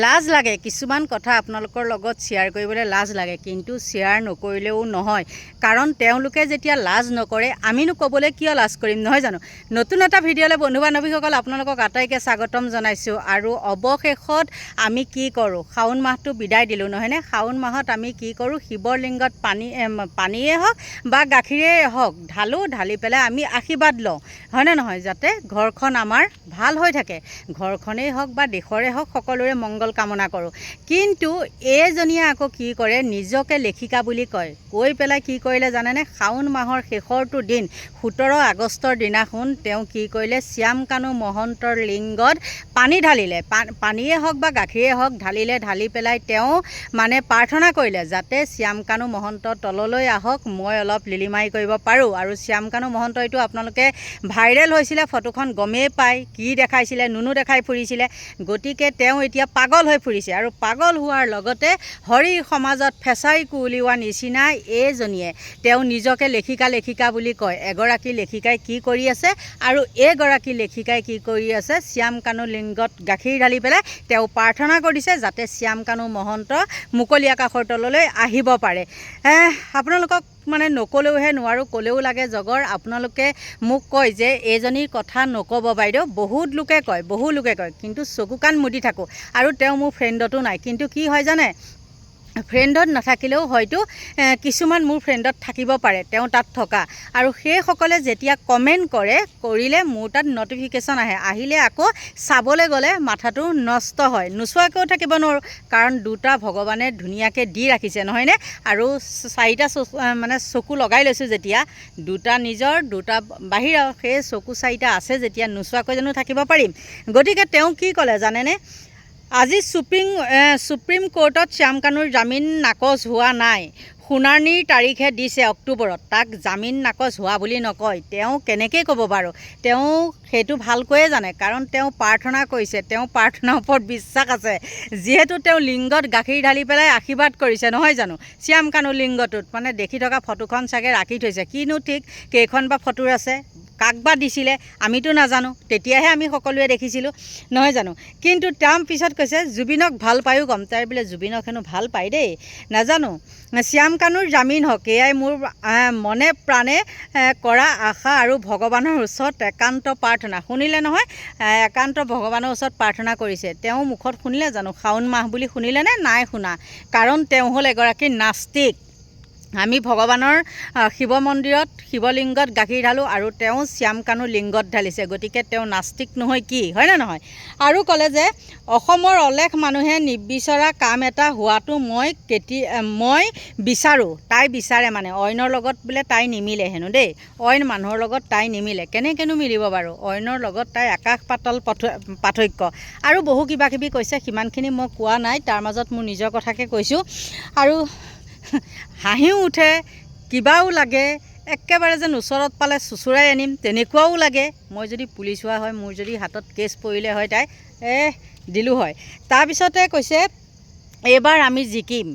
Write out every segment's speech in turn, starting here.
লাজ লাগে কিছুমান কথা আপোনালোকৰ লগত শ্বেয়াৰ কৰিবলৈ লাজ লাগে, কিন্তু শ্বেয়াৰ নকৰিলেও নহয়, কাৰণ তেওঁলোকে যেতিয়া লাজ নকৰে আমিনো ক'বলৈ কিয় লাজ কৰিম, নহয় জানো। নতুন এটা ভিডিঅ'লৈ বন্ধু বান্ধৱীসকল আপোনালোকক আটাইকে স্বাগতম জনাইছোঁ। আৰু অৱশেষত আমি কি কৰোঁ, শাওণ মাহটো বিদায় দিলোঁ নহয়নে। শাওণ মাহত আমি কি কৰোঁ, শিৱৰ লিংগত পানীয়ে হওক বা গাখীৰেই হওক ঢালি পেলাই আমি আশীৰ্বাদ লওঁ, হয়নে নহয়, যাতে ঘৰখন আমাৰ ভাল হৈ থাকে। ঘৰখনেই হওক বা দেশৰে হওক সকলোৰে মংগল কামনা কৰোঁ। কিন্তু এইজনীয়ে আকৌ কি কৰে, নিজকে লেখিকা বুলি কয়, কৈ পেলাই কি কৰিলে জানেনে, শাওণ মাহৰ শেষৰটো দিন 17 আগষ্টৰ দিনাখন তেওঁ কি কৰিলে, শ্যামকানু মহন্তৰ লিংগত পানী ঢালিলে, পানীয়ে হওক বা গাখীৰে হওক ঢালি পেলাই তেওঁ মানে প্ৰাৰ্থনা কৰিলে যাতে শ্যামকানু মহন্ত তললৈ আহক, মই অলপ লিলিমাই কৰিব পাৰোঁ। আৰু শ্যামকানু মহন্ত এইটো আপোনালোকে ভাইৰেল হৈছিলে, ফটোখন গমেই পায়, কি দেখাইছিলে, নুনু দেখাই ফুৰিছিলে। গতিকে তেওঁ এতিয়া পাগল হৈ ফুৰিছে, আৰু পাগল হোৱাৰ লগতে হৰি সমাজত ফেচাৰিকো উলিওৱা নিচিনা এইজনীয়ে তেওঁ নিজকে লেখিকা বুলি কয়। এগৰাকী লেখিকাই কি কৰি আছে, আৰু এইগৰাকী লেখিকাই কি কৰি আছে, শ্যামকানু লিংগত গাখীৰ ঢালি পেলাই তেওঁ প্ৰাৰ্থনা কৰিছে যাতে শ্যামকানু মহন্ত মুকলি আকাশৰ তললৈ আহিব পাৰে। আপোনালোকক মানে নক'লেওহে নোৱাৰোঁ, ক'লেও লাগে জগৰ। আপোনালোকে মোক কয় যে এইজনীৰ কথা নক'ব বাইদেউ, বহু লোকে কয়, কিন্তু চকু কাণ মুদি থাকোঁ। আৰু তেওঁ মোৰ ফ্ৰেণ্ডতো নাই, কিন্তু কি হয় জানে, ফ্ৰেণ্ডত নাথাকিলেও হয়তো কিছুমান মোৰ ফ্ৰেণ্ডত থাকিব পাৰে তেওঁ তাত থকা, আৰু সেইসকলে যেতিয়া কমেণ্ট কৰিলে মোৰ তাত নটিফিকেশ্যন আহিলে আকৌ চাবলৈ গ'লে মাথাটো নষ্ট হয়, নোচোৱাকৈও থাকিব নোৱাৰোঁ, কাৰণ দুটা ভগৱানে ধুনীয়াকৈ দি ৰাখিছে নহয়নে। আৰু 4টা মানে চকু লগাই লৈছোঁ যেতিয়া, দুটা নিজৰ দুটা বাহিৰৰ, সেই চকু 4টা আছে যেতিয়া নোচোৱাকৈ জানো থাকিব পাৰিম। গতিকে তেওঁ কি ক'লে জানেনে, আজি সুপ্ৰিম কোৰ্টত শ্যামকানুৰ জামিন নাকচ হোৱা নাই, শুনানিৰ তাৰিখহে দিছে অক্টোবৰত, তাক জামিন নাকচ হোৱা বুলি নকয়। তেওঁ কেনেকৈ ক'ব বাৰু, তেওঁ সেইটো ভালকৈয়ে জানে, কাৰণ তেওঁ প্ৰাৰ্থনা কৰিছে, তেওঁ প্ৰাৰ্থনাৰ ওপৰত বিশ্বাস আছে, যিহেতু তেওঁ লিংগত গাখীৰ ঢালি পেলাই আশীৰ্বাদ কৰিছে নহয় জানো। শ্যামকানু লিংগটোত মানে দেখি থকা ফটোখন চাগে ৰাখি থৈছে, কিনো ঠিক কেইখন বা ফটোৰ আছে, কাক বা দিছিলে আমিতো নাজানো, তেতিয়াহে আমি সকলোৱে দেখিছিলোঁ নহয় জানো। কিন্তু তাৰ পিছত কৈছে জুবিনক ভাল পায়ো গম, তাই বোলে জুবিনক হেনো ভাল পায় দেই, নাজানো। শ্যামকানুৰ জামিন হওক, এয়াই মোৰ মনে প্ৰাণে কৰা আশা আৰু ভগৱানৰ ওচৰত একান্ত প্ৰাৰ্থনা। শুনিলে নহয়, একান্ত ভগৱানৰ ওচৰত প্ৰাৰ্থনা কৰিছে। তেওঁ মুখত শুনিলে জানো শাওণ মাহ বুলি, শুনিলেনে নাই শুনা, কাৰণ তেওঁ হ'ল এগৰাকী নাস্তিক। আমি ভগৱানৰ শিৱ মন্দিৰত শিৱলিংগত গাখীৰ ঢালোঁ, আৰু তেওঁ শ্যামকানু লিংগত ঢালিছে, গতিকে তেওঁ নাস্তিক নহয় কি, হয়নে নহয়। আৰু ক'লে যে অসমৰ অলেখ মানুহে নিবিচৰা কাম এটা হোৱাটো মই বিচাৰোঁ, তাই বিচাৰে মানে অইনৰ লগত বোলে তাই নিমিলে হেনো দেই, অইন মানুহৰ লগত তাই নিমিলে, কেনেকৈনো মিলিব বাৰু, অইনৰ লগত তাই আকাশ পাতাল পাৰ্থক্য, আৰু বহু কিবাকিবি কৈছে, সিমানখিনি মই কোৱা নাই, তাৰ মাজত মোৰ নিজৰ কথাকে কৈছোঁ। আৰু হাঁহিও উঠে, কিবাও লাগে, একেবাৰে যেন ওচৰত পালে চুচুৰাই আনিম তেনেকুৱাও লাগে। মই যদি পুলিচ হোৱা হয়, মোৰ যদি হাতত কেছ পৰিলে হয়, তাই দিলোঁ হয়। তাৰপিছতে কৈছে এইবাৰ আমি জিকিম,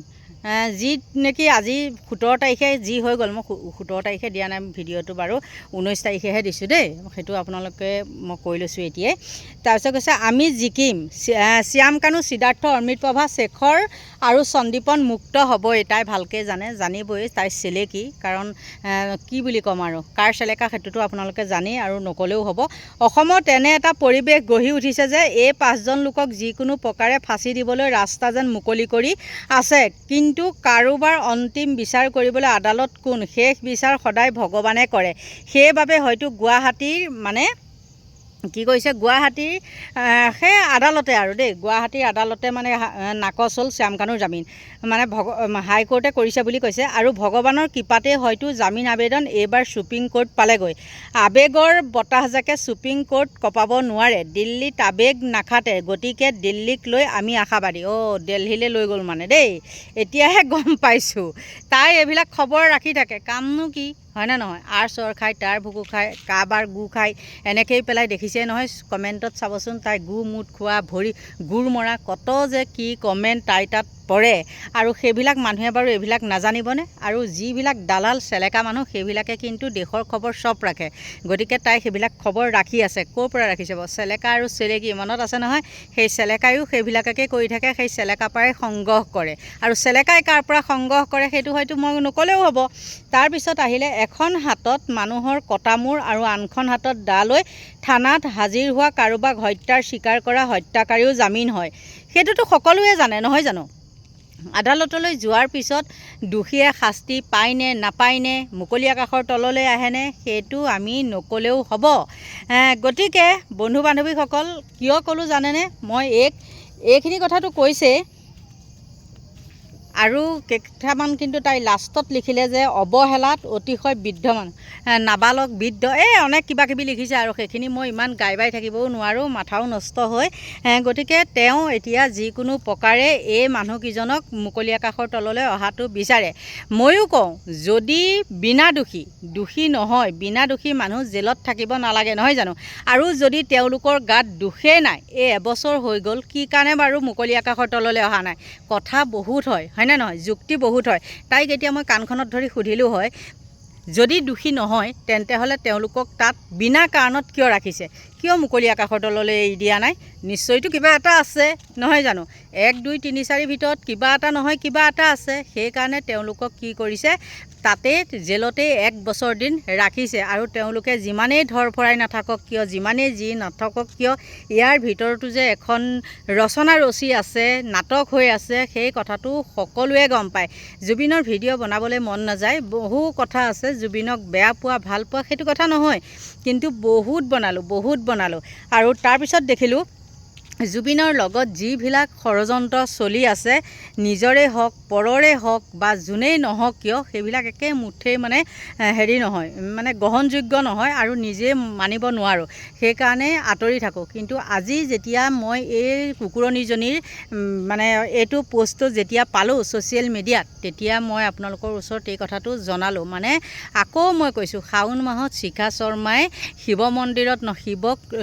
যি নেকি আজি 17 তাৰিখে যি হৈ গ'ল, মই 17 তাৰিখে দিয়া নাই ভিডিঅ'টো বাৰু, 19 তাৰিখেহে দিছোঁ দেই, সেইটো আপোনালোকে মই কৈ লৈছোঁ এতিয়াই। তাৰপিছত কৈছে আমি জিকিম, শ্যামকানু, সিদ্ধাৰ্থ, অমৃতপ্ৰভা, শেখৰ আৰু সন্দীপন মুক্ত হ'বই। তাই ভালকৈ জানিবই, তাই চেলেকি, কাৰণ কি বুলি ক'ম আৰু, কাৰ চেলেকা সেইটোতো আপোনালোকে জানেই আৰু নক'লেও হ'ব। অসমত এনে এটা পৰিৱেশ গঢ়ি উঠিছে যে এই 5জন লোকক যিকোনো প্ৰকাৰে ফাঁচি দিবলৈ ৰাস্তা যেন মুকলি কৰি আছে, কিন্তু কাৰোবাৰ অন্তিম বিচাৰ কৰিবলৈ আদালত কোন, শেষ বিচাৰ সদায় ভগৱানে কৰে। সেইবাবে হয়তো গুৱাহাটীৰ মানে কি কৰিছে, গুৱাহাটীৰ সেই আদালতে আৰু দেই, গুৱাহাটীৰ আদালতে মানে নাকচ হ'ল শ্যামকানুৰ জামিন, মানে হাইকোৰ্টে কৰিছে বুলি কৈছে। আৰু ভগৱানৰ কৃপাতে হয়তো জামিন আবেদন এইবাৰ সুপ্ৰিম কোৰ্ট পালেগৈ। আৱেগৰ বতাহজাকে সুপ্ৰিম কোৰ্ট কঁপাব নোৱাৰে, দিল্লীত আৱেগ নাখাতে, গতিকে দিল্লীক লৈ আমি আশাবাদী। দিল্লীলৈ লৈ গ'ল মানে দেই, এতিয়াহে গম পাইছোঁ। তাই এইবিলাক খবৰ ৰাখি থাকে, কামনো কি, হয়নে নহয়। আৰ চৰ খায়, তাৰ ভুকু খায়, কাৰোবাৰ গু খায়, এনেকৈয়ে পেলাই দেখিছে নহয় কমেণ্টত চাবচোন, তাই গু মুত খোৱা, ভৰি গুৰ মৰা, কত যে কি কমেণ্ট তাই তাত পৰে আৰু সেইবিলাক মানুহে বাৰু এইবিলাক নাজানিবনে? আৰু যিবিলাক দালাল চেলেকা মানুহ সেইবিলাকে কিন্তু দেশৰ খবৰ চব ৰাখে, গতিকে তাই সেইবিলাক খবৰ ৰাখি আছে। ক'ৰ পৰা ৰাখি যাব? চেলেকা আৰু চেলেকি মনত আছে নহয়, সেই চেলেকায়ো সেইবিলাককে কৰি থাকে, সেই চেলেকা পৰাই সংগ্ৰহ কৰে। আৰু চেলেকাই কাৰ পৰা সংগ্ৰহ কৰে সেইটো হয়তো মই নক'লেও হ'ব। তাৰপিছত আহিলে এখন হাতত মানুহৰ কটা মূৰ আৰু আনখন হাতত দা লৈ থানাত হাজিৰ হোৱা কাৰোবাক হত্যাৰ স্বীকাৰ কৰা হত্যাকাৰীও জামিন হয়, সেইটোতো সকলোৱে জানে নহয় জানো? আদালতলৈ যোৱাৰ পিছত দোষীয়ে শাস্তি পায়নে নাপায়নে, মুকলি আকাশৰ তললৈ আহেনে, সেইটো আমি নক'লেও হ'ব। গতিকে বন্ধু বান্ধৱীসকল, কিয় ক'লোঁ জানেনে? মই এইখিনি কথাটো কৈছে আৰু কেইটামান কিন্তু তাই লাষ্টত লিখিলে যে অৱহেলাত অতিশয় বৃদ্ধ মানুহ, নাবালক বৃদ্ধ, অনেক কিবা কিবি লিখিছে আৰু সেইখিনি মই ইমান গাই বাই থাকিবও নোৱাৰোঁ, মাথাও নষ্ট হয়। গতিকে তেওঁ এতিয়া যিকোনো প্ৰকাৰে এই মানুহকেইজনক মুকলি আকাশৰ তললৈ অহাটো বিচাৰে। ময়ো কওঁ, যদি বিনা দোষী নহয়, বিনা দোষী মানুহ জেলত থাকিব নালাগে নহয় জানো? আৰু যদি তেওঁলোকৰ গাত দোষেই নাই, এই এবছৰ হৈ গ'ল, কি কাৰণে বাৰু মুকলি আকাশৰ তললৈ অহা নাই? কথা বহুত হয়নে নহয়? যুক্তি বহুত হয়। তাইক এতিয়া মই কাণখনত ধৰি সুধিলোঁ হয়, যদি দোষী নহয় তেন্তে হ'লে তেওঁলোকক তাত বিনা কাৰণত কিয় ৰাখিছে? কিয় মুকলি আকাশৰ তললৈ এৰি দিয়া নাই? নিশ্চয়তো কিবা এটা আছে নহয় জানো? 1 2 3 4 ভিতৰত কিবা এটা নহয় কিবা এটা আছে। সেইকাৰণে তেওঁলোকক কি কৰিছে, তাতে জেলতেই 1 বছৰ দিন ৰাখিছে। আৰু তেওঁলোকে যিমানেই ধৰফৰাই নাথাকক কিয়, যিমানেই যি নাথাকক কিয়, ইয়াৰ ভিতৰতো যে এখন ৰচনা ৰচি আছে, নাটক হৈ আছে, সেই কথাটো সকলোৱে গম পায়। জুবিনৰ ভিডিঅ' বনাবলৈ মন নাযায়, বহু কথা আছে, জুবিনক বেয়া পোৱা ভাল পোৱা সেইটো কথা নহয়, কিন্তু বহুত বনালোঁ। আৰু তাৰপিছত দেখিলোঁ জুবিনৰ লগত যিবিলাক ষড়যন্ত্ৰ চলি আছে, নিজৰে হওক পৰৰে হওক বা যোনেই নহওক কিয়, সেইবিলাক একে মুঠেই নহয়, গ্ৰহণযোগ্য নহয় আৰু নিজে মানিব নোৱাৰোঁ। সেইকাৰণে আঁতৰি থাকোঁ। কিন্তু আজি যেতিয়া মই এই কুকুৰনীজনীৰ এইটো পোষ্টটো যেতিয়া পালোঁ ছ'চিয়েল মিডিয়াত, তেতিয়া মই আপোনালোকৰ ওচৰত এই কথাটো জনালোঁ। আকৌ মই কৈছোঁ, শাওণ মাহত শিখা শৰ্মাই শিৱ মন্দিৰত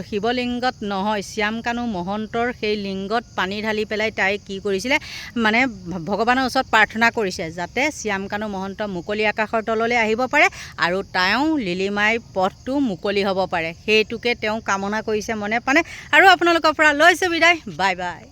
শিৱলিংগত নহয়, শ্যামকানু মহন্তৰ সেই লিংগত পানী ঢালি পেলাই তাই কি কৰিছিলে, ভগৱানৰ ওচৰত প্ৰাৰ্থনা কৰিছে যাতে শ্যামকানু মহন্ত মুকলি আকাশৰ তললৈ আহিব পাৰে আৰু তেওঁ লিলিমাই পথটো মুকলি হ'ব পাৰে। সেইটোকে তেওঁ কামনা কৰিছে মনে প্ৰাণে। আৰু আপোনালোকৰ পৰা লৈছোঁ বিদায়, বাই বাই।